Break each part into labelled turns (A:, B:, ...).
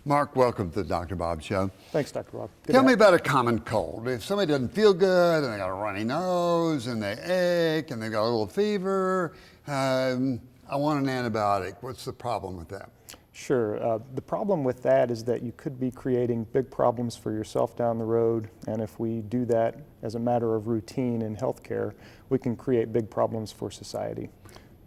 A: Mark, welcome to the Dr. Bob Show.
B: Thanks, Dr. Bob.
A: Tell me about a common cold. If somebody doesn't feel good and they got a runny nose and they ache and they got a little fever, I want an antibiotic. What's the problem with that?
B: Sure. The problem with that is that you could be creating big problems for yourself down the road, and if we do that as a matter of routine in healthcare, we can create big problems for society.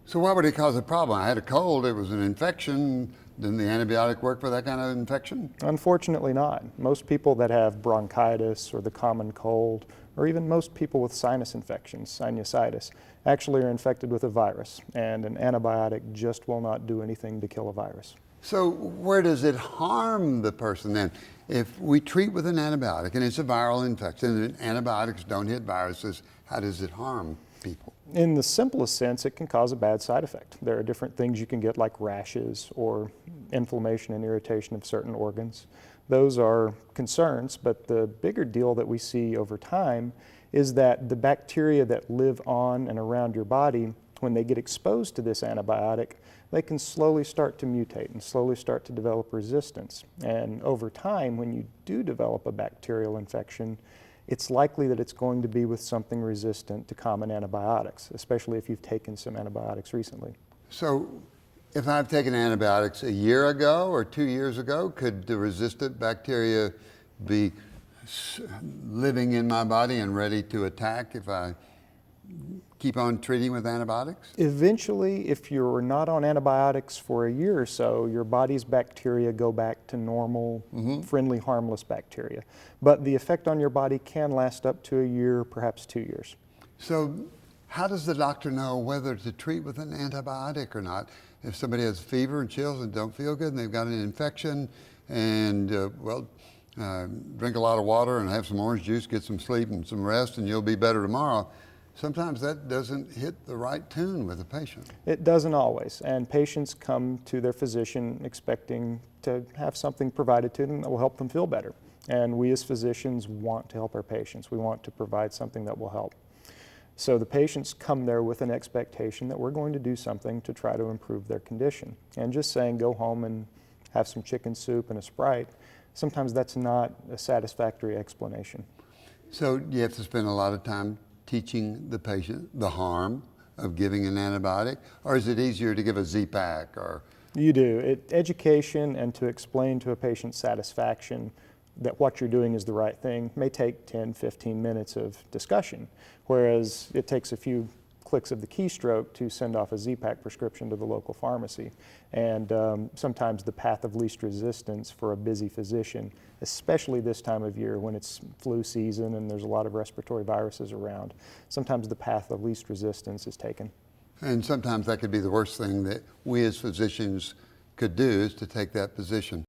A: So why would it cause a problem? I had a cold, it was an infection. Didn't the antibiotic work for that kind of infection?
B: Unfortunately not. Most people that have bronchitis or the common cold, or even most people with sinus infections, sinusitis, actually are infected with a virus, and an antibiotic just will not do anything to kill a virus.
A: So where does it harm the person then? If we treat with an antibiotic and it's a viral infection and antibiotics don't hit viruses, how does it harm people?
B: In the simplest sense, it can cause a bad side effect. There are different things you can get like rashes or inflammation and irritation of certain organs. Those are concerns, but the bigger deal that we see over time is that the bacteria that live on and around your body, when they get exposed to this antibiotic, they can slowly start to mutate and slowly start to develop resistance. And over time, when you do develop a bacterial infection, it's likely that it's going to be with something resistant to common antibiotics, especially if you've taken some antibiotics recently.
A: So if I've taken antibiotics a year ago or 2 years ago, could the resistant bacteria be living in my body and ready to attack if I keep on treating with antibiotics?
B: Eventually, if you're not on antibiotics for a year or so, your body's bacteria go back to normal, friendly, harmless bacteria. But the effect on your body can last up to a year, perhaps 2 years.
A: So how does the doctor know whether to treat with an antibiotic or not? If somebody has fever and chills and don't feel good and they've got an infection and, drink a lot of water and have some orange juice, get some sleep and some rest and you'll be better tomorrow. Sometimes that doesn't hit the right tune with the patient.
B: It doesn't always, and patients come to their physician expecting to have something provided to them that will help them feel better. And we as physicians want to help our patients. We want to provide something that will help. So the patients come there with an expectation that we're going to do something to try to improve their condition. And just saying go home and have some chicken soup and a Sprite, sometimes that's not a satisfactory explanation.
A: So you have to spend a lot of time teaching the patient the harm of giving an antibiotic, or is it easier to give a Z-Pack? Or
B: You do. Education and to explain to a patient's satisfaction that what you're doing is the right thing may take 10, 15 minutes of discussion, whereas it takes a few clicks of the keystroke to send off a Z-Pack prescription to the local pharmacy. And sometimes the path of least resistance for a busy physician, especially this time of year when it's flu season and there's a lot of respiratory viruses around, sometimes the path of least resistance is taken.
A: And sometimes that could be the worst thing that we as physicians could do, is to take that position.